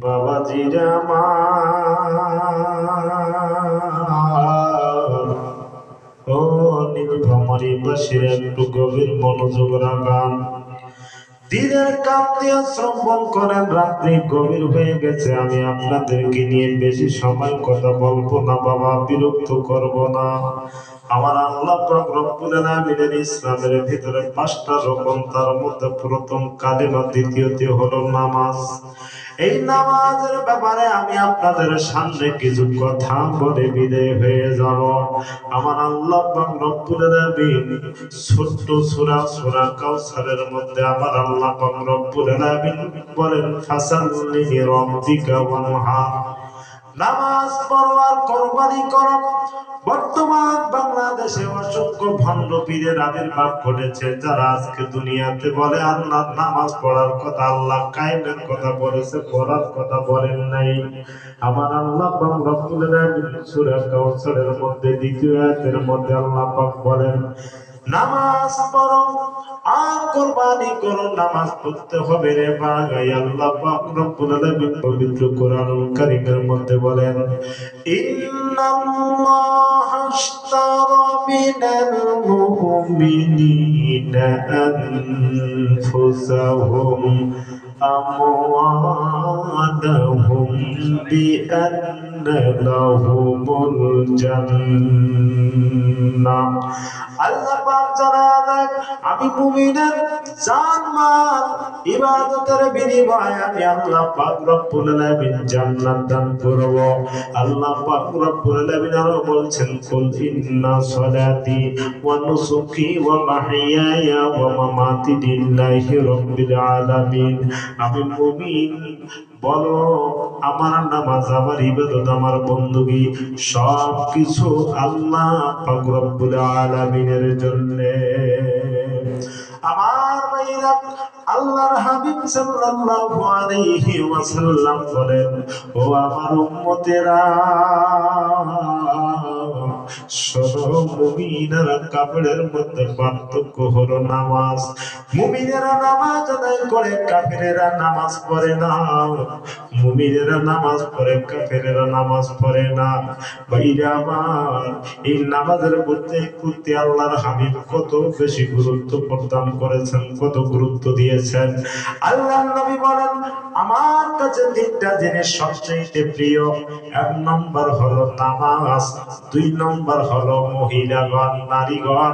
বাবাজিরা আমার, ও নীলফামারী বাসীরা একটু গভীর মনোযোগ রাখান। দিনের কাম দিয়ে শ্রবণ করেন। রাত্রি গভীর হয়ে গেছে, আমি আপনাদেরকে নিয়ে বেশি সময় কথা বলবো না বাবা, বিরক্ত করব না। আমার আল্লাহ পাক রব্বুল আলামিনের ইসলামের ভিতরে 5টা রকম, তার মধ্যে প্রথম কালেমা, দ্বিতীয়টি হলো নামাজ। এই নামাজের ব্যাপারে আমি আপনাদের সামনে কিছু কথা বলে বিদায় হয়ে যাব। আমার আল্লাহ পাক রব্বুল আলামিন ছোট্ট সূরা কাউসারের মধ্যে আমার আল্লাহ পাক রব্বুল আলামিন বলেন, ফাসাল্লি লিরাব্বিকা ওয়ানহার, নামাজ পড়ো আর কুরবানি করো। বর্তমান বাংলাদেশে অসংখ্য ভণ্ড পীরের আবির্ভাব ঘটেছে, যারা আজকে দুনিয়াতে বলে আল্লাহ নামাজ পড়ার কথা, আল্লাহ কায়েমের কথা বলেছে, পড়ার কথা বলেন নাই। আমার আল্লাহ পাক রব্বুল আলামিন সূরা কাউসারের মধ্যে দ্বিতীয় আয়াতের মধ্যে আল্লাহ পাক বলেন, নামাজ পড়ো আর কুরবানি করো। নামাজ পড়তে হবে রে ভাই। আল্লাহ পাক রব্বুল আলামিন পবিত্র কোরআনুল কারীমের মধ্যে বলেন, ইন্নাল্লাহা আশতারা মিনাল মুমিনিনা আনফুসাহুম আমওয়ালাহুম বিআন্না লাহুমুল জান্নাহ। আল্লাহ পাক জানান, আমি মুমিনের জান মাল ইবাদতের বিনিময়ে আমি আল্লাহ পাক রব্বুল আলামিন জান্নাত দান করব। আল্লাহ পাক রব্বুল আলামিন আরো বলছেন, কুল ইন্না সালাতি ওয়া নুসুকি ওয়া মাহইয়ায়া ওয়া মামাতি লিল্লাহি রাব্বিল আলামিন। আমি মুমিন, বলো আমার নামাজ, আমার ইবাদত, আমার বندگی সবকিছু আল্লাহ পাক রব্বুল আলামিনের জন্য। আমার ভাইরা, আল্লাহর হাবিব সাল্লাল্লাহু আলাইহি ওয়াসাল্লাম বলেন, ও আমার উম্মতেরা, শোনো, মুমিনেরা কাফেরের মধ্যে পার্থক্য হলো নামাজ। মুমিনেরা নামাজ আদায় করে, কাফেরেরা নামাজ পড়ে না। মুমিনেরা নামাজ পড়ে, কাফেরেরা নামাজ পড়ে না। ভাইরা আমার, এই নামাজের প্রতি আল্লাহর হাবিব কত বেশি গুরুত্ব প্রদান করেছেন, কত গুরুত্ব দিয়েছেন। আল্লাহর নবী বলেন, আমার কাছে 3টা জিনিস সবচেয়ে প্রিয়। 1 নম্বর হলো নামাজ, 2 নম্বর হলো মহিলাগণ, নারীগণ,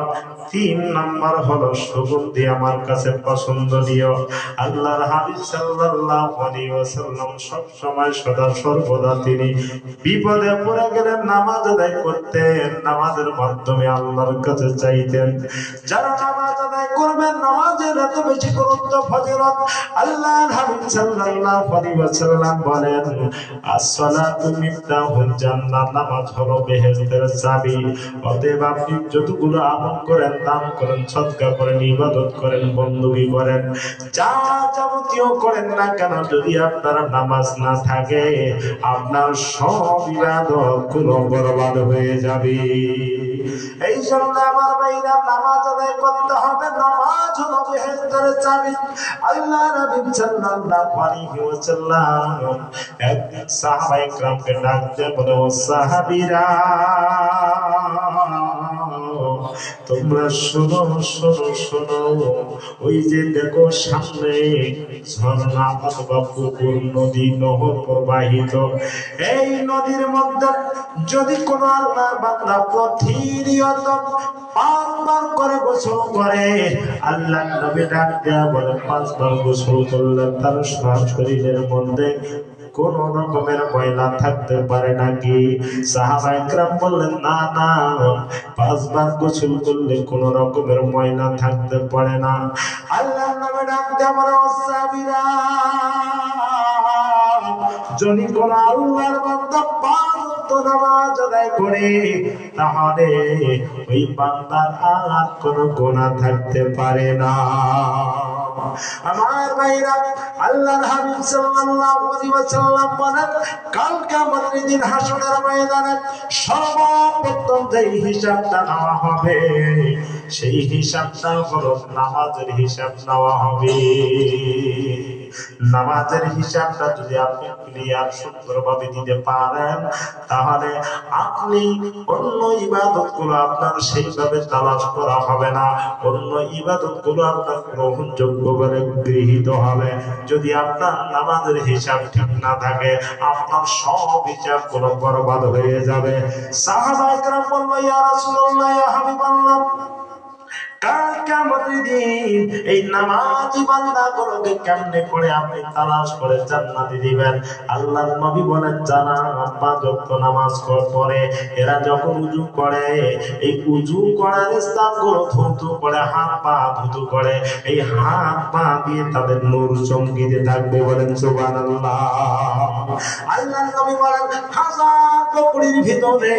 3 নম্বর হলো সুগন্ধি, আমার কাছে পছন্দনীয়। আল্লাহর হাবিব সাল্লাল্লাহু আলাইহি ওয়াসাল্লাম সব সময় সদা সর্বদা তিনি বিপদে পড়ে গেলে নামাজ আদায় করতেন, নামাজের মাধ্যমে আল্লাহর কাছে চাইতেন। যারা নামাজ আদায় করবেন, নামাজের এত বেশি গুরুত্ব, ফজিলত। আল্লাহর হাবিব সাল্লাল্লাহু আলাইহি ওয়াসাল্লাম বলেন, as-salatu মিফতাহুল জান্নাহ, নামাজ হলো বেহেশতের চাবি। অতএব আপনি যতগুলো আমল করেন, দান করেন, সদকা করেন, ইবাদত করেন, বندگی করেন, যা যাবতীয় করেন না কেন, যদি আপনার নামাজ না থাকে, আপনার সব ইবাদত গুলো বরবাদ হয়ে যাবে। এই জন্য আমার ভাইরা, নামাজ আদায় করতে হবে। নামাজ হলো বেহেশতের চাবি। আল্লাহর নবী সাল্লাল্লাহু আলাইহি ওয়াসাল্লাম একদিন সাহাবায়ে কেরামকে ডাক দিয়ে বলে, ও সাহাবীরা, তোমরা শোনো শোনো শোনো, ওই যে দেখো সামনে ঝর্ণা অথবা পুকুর, নদী, নহর প্রবাহিত। এই নদীর মধ্যে যদি কোন আল্লাহর বান্দা প্রতিনিয়ত 5 বার করে গোসল করে, আল্লাহর নবী ডাক দেয়া বলে, 5 বার গোসল করলে তার শরীরের মধ্যে কোন রকমের ময়লা থাকতে পারে নাকি? সাহাবায়ে কেরাম বললেন, না না, 5 বার গোসল করলে কোন রকমের ময়লা থাকতে পারে না। আল্লাহর নামে ডাক দেয়া বলে, ও সাহাবীরা, যদি কোন আল্লাহর বান্দা 5 ওয়াক্ত নামাজ আদায় করে, তাহলে ওই বান্দার আর কোনো গুনাহ থাকতে পারে না। আমার ভাইরা, আল্লাহর হাবিব সাল্লাল্লাহু আলাইহি ওয়াসাল্লাম বলেন, কাল কিয়ামতের দিন হাসরের ময়দানে সর্বপ্রথম যেই হিসাবটা নেওয়া হবে সেই হিসাবটা হলো নামাজের হিসাব নেওয়া হবে। নামাজের হিসাবটা যদি আপনি ক্লিয়ার সুন্দরভাবে দিতে পারেন, তাহলে আপনি অন্য ইবাদতগুলো আপনার সেইভাবে তালাশ করা হবে না, অন্য ইবাদতগুলো আপনার গ্রহণযোগ্য বলে গৃহীত হবে। যদি আপনার নামাজের হিসাব ঠিক না থাকে, আপনার সব হিসাবগুলো বরবাদ হয়ে যাবে। সাহাবায়ে কেরাম বলল, ইয়া রাসূলুল্লাহ, ইয়া হাবিবাল্লাহ, কাল কিয়ামতের দিন এই নামাজি বান্দাগুলোকে কেমনে করে আপনি তালাশ করে জান্নাতে দিবেন? আল্লাহর নবী বলেন, যারা পাঁচ ওয়াক্ত নামাজ পড়ে এরা যখন উযু করে, এই উযু করার স্থানগুলো ধৌত করে, হাত পা ধৌত করে, এই হাত পা দিয়ে তাদের নূর চমকিতে থাকবে। বলেন সুবহানাল্লাহ। আল্লাহর নবী বলেন, হাজার বকরির ভিতরে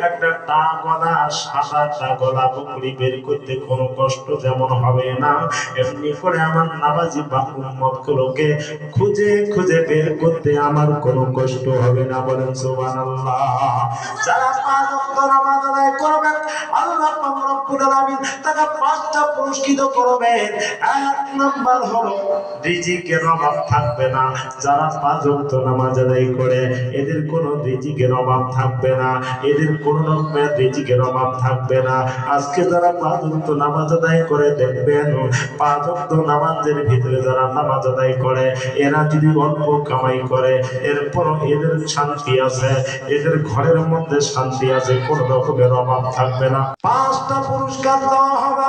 একটা টাগলা, সাদা টাগলা বকরি বের করতে কোনো কষ্ট যেমন হবে না, এমনি করে আমার নামাজি উম্মতগুলোকে খুঁজে খুঁজে বের করতে আমার কোনো কষ্ট হবে না। বলেন সুবহানাল্লাহ। যারা পাঁচ ওয়াক্ত নামাজ আদায় করবেন, আল্লাহ পাক রব্বুল আলামিন তাকে পাঁচটা পুরস্কৃত করবেন। এক নাম্বার হলো রিজিকের অভাব থাকবে না। যারা পাঁচ ওয়াক্ত নামাজ আদায় করে এদের কোনো রিজিকের অভাব থাকবে না, এদের কোনো রকমের রিজিকের অভাব থাকবে না। আজকে যারা পাঁচ ওয়াক্ত নামাজ আদায় করে, দেখবেন পাঁচ ওয়াক্ত নামাজের ভিতরে যারা নামাজ আদায় করে এরা যদি অল্প কামাই করে, এরপর এদের শান্তি আছে, এদের ঘরের মধ্যে শান্তি আছে, কোন রকমের অভাব থাকবে না। পাঁচটা পুরস্কার দেওয়া হবে।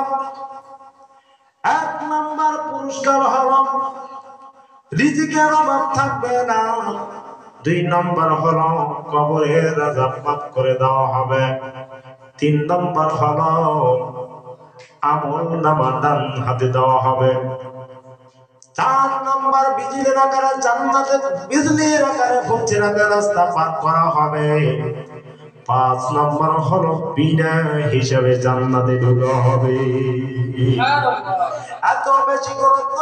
এক নাম্বার পুরস্কার হলো রিজিকের অভাব থাকবে না। দুই নম্বর হলো কবরের আযাব মাফ করে দেওয়া হবে। তিন নম্বর হলো আমল নামা ডান হাতে দেওয়া হবে। চার নম্বর বিজলির আকারে জান্নাতে বিজলির আকারে ফুলচিরাতে রাস্তা পার করা হবে। পাঁচ নম্বর হলো বিনা হিসাবে জান্নাতে ঢোকা হবে। এত বেশি গুরুত্ব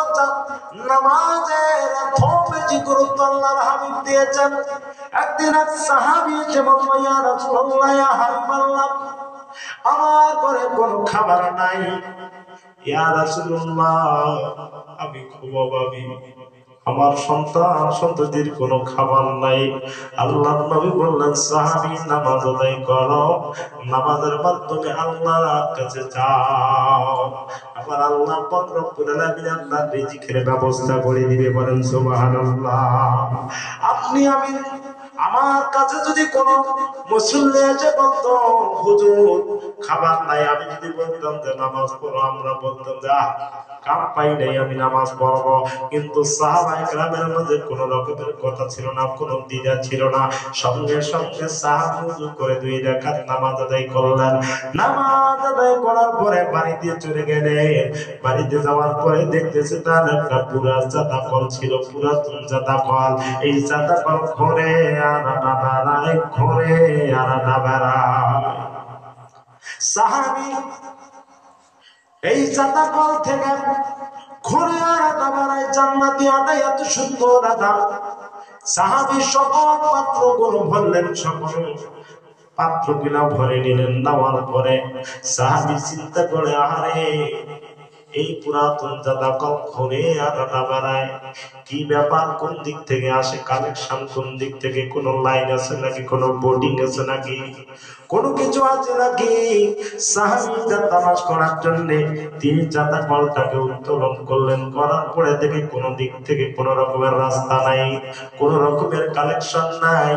নামাজের, এত বেশি গুরুত্ব আল্লাহর হাবিব দিয়েছেন। একদিন এক সাহাবী এসে বলল, ইয়া রাসূলুল্লাহ, ইয়া হাবিবাল্লাহ, আমার ঘরে কোনো খাবার নাই। ইয়া রাসূলুল্লাহ, আমি খুব অভাবী, আমার সন্তানদের কোনো খাবার নাই। আল্লাহর নবী বললেন, সাহাবী, নামাজ আদায় করো, নামাজের মাধ্যমে আল্লাহর কাছে যাও, আবার আল্লাহ পাক রব্বুল আলামিন আপনার রিজিকের ব্যবস্থা করে দিবে। বলেন সুবহানাল্লাহ। আপনি আমি আমার কাছে যদি কোনো মুসল্লি এসে বলতো, হুজুর খাবার নাই, আমি যদি বলতাম যে নামাজ পড়ো, আমরা বলতাম যে কাম পাই নাই, আমি নামাজ পড়বো। কিন্তু সাহাবায়ে কেরামের মধ্যে কোনো রকমের কথা ছিল না, কোনো দ্বিধা ছিল না। সঙ্গে সঙ্গে সাহাবা ওযু করে 2 রাকাত নামাজ আদায় করলেন। নামাজ আদায় করার পরে বাড়িতে চলে গেলেন। বাড়িতে যাওয়ার পরে দেখতেছে তার একটা পুরা জাদা কল ছিল, পুরাতন জাদা কল। এই জাদা কল ঘরে আর না বেড়ায়, ঘরে আর না বেড়ায়। সাহাবী এই জাদা কল থেকে ঘরে আর না বেড়ায় জান্নাতি আটা এত সুন্দর আটা। সাহাবী সকল পাত্রগুলো ভরলেন, সকল পাত্রগুলো ভরে নিলেন। নেওয়ার পরে সাহাবী চিন্তা করে, আরে এই পুরাতন জাদা কল ঘরে আর না বেড়ায়, কি ব্যাপার, কোন দিক থেকে আসে কালেকশন, কোন দিক থেকে, কোন লাইন আছে নাকি, কোন বোর্ডিং আছে নাকি, কোনো কিছু আছে নাকি? সাহাবীরা তালাশ করার জন্য তিনি জাদা কলটাকে উত্তোলন করলেন। করার পরে দেখে কোন দিক থেকে কোন রকমের রাস্তা নাই, কোন রকমের কালেকশন নাই।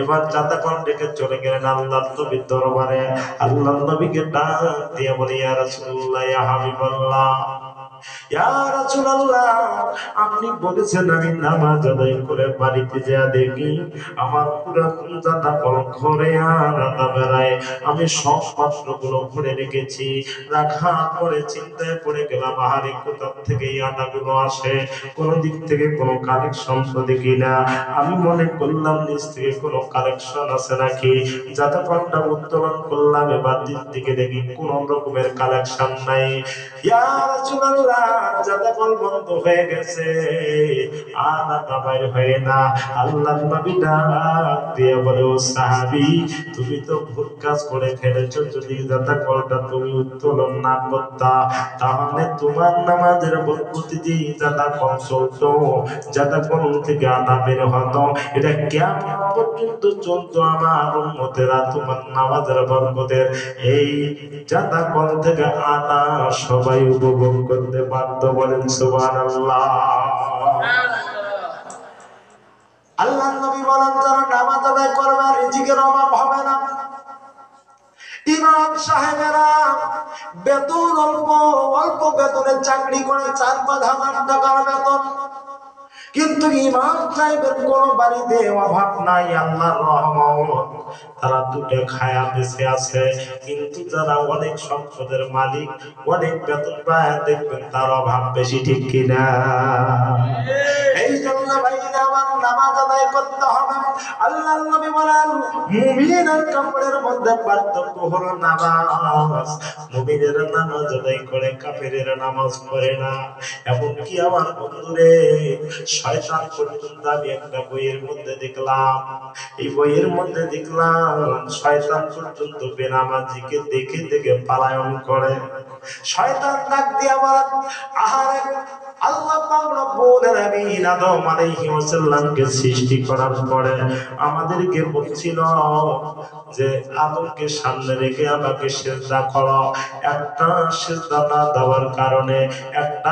এবার জাদা কল ডেকে চলে গেলেন আল্লাহর নবীর দরবারে। আল্লাহর নবীকে ডাক দিয়ে বলে, ইয়া রাসূলুল্লাহ, ইয়া হাবিবাল্লাহ, ইয়া রাসূলুল্লাহ, আপনি বলেছেন আমি নামাজ আদায় করে বাড়িতে যা দেখি আমার পুরাতন জাদা কল ঘরে আর না বেড়ায়। আমি সব পাত্রগুলো ভরে রেখেছি, রাখার পরে চিন্তায় পড়ে গেলাম, আহারে কোথা থেকে এই আটাগুলো আসে, কোন দিক থেকে কোনো কালেকশন তো দেখি না। আমি মনে করলাম নিজ থেকে কোনো কালেকশন আছে নাকি, জাদা কলটা উত্তোলন করলাম, এবার দিক থেকে দেখি কোন রকমের কালেকশন নাই। ইয়া রাসূলুল্লাহ, আল্লাহ জাদাকল বন্ধ হয়ে গেছে, আনাটা বাইর হয় না। আল্লাহর নবী ডাক দিয়ে বলে, ও সাহাবী, তুমি তো ভুল কাজ করে ফেলেছো। যদি জাদাকলটা তুমি উত্তোলন না করতা, তাহলে তোমার নামাজের প্রতিটি জাদাকল চলতো, জাদাকল থেকে আনা বের হতো। এটা কিয়ামত পর্যন্ত চলতো। আমার উম্মতেরা তোমার নামাজের বরকতের এই জাদাকল থেকে আনা সবাই উপভোগ করতে পারত। বলেন সুবহানাল্লাহ। আল্লাহর নবী বলেন, যারা নামাজ আদায় করবে রিজিকের অভাব হবে না। ইমাম সাহেবেরা বেতন অল্প অল্প বেতনে চাকরি করে 4-5 হাজার টাকার বেতন, কিন্তু ইমাম সাহেবের কোন বাড়িতে অভাব নাই, আল্লাহর রহমত। তারা দুটো খায়া বেঁচে আছে। কিন্তু যারা অনেক সম্পদের মালিক, অনেক বেতন পায়, দেখবেন তার অভাব বেশি, ঠিক কিনা? এই জন্য ভাইরা আমার নামাজ আদায় করতে হবে। আল্লাহর নবী বলেন, মুমিনের কাপড়ের মধ্যে পার্থক্য হলো নামাজ। মুমিনের নামাজ আদায় করে, কাফেরের নামাজ পড়ে না। এমনকি আমার বন্ধুরে, শয়তান পর্যন্ত আমি একটা বইয়ের মধ্যে দেখলাম, এই বইয়ের মধ্যে দেখলাম শয়তান পর্যন্ত বেনামাজিকে দেখে দেখে পালায়ন করে। শয়তান ডাক দিয়ে বলে, আহারে, আল্লাহ পাক রব্বুল আলামিন আদম আলাইহিস সালামকে সৃষ্টি করার পরে আমাদেরকে বলছিল যে আদমকে সামনে রেখে আমাকে সিজদা করো। একটা সিজদা না দেওয়ার কারণে, একটা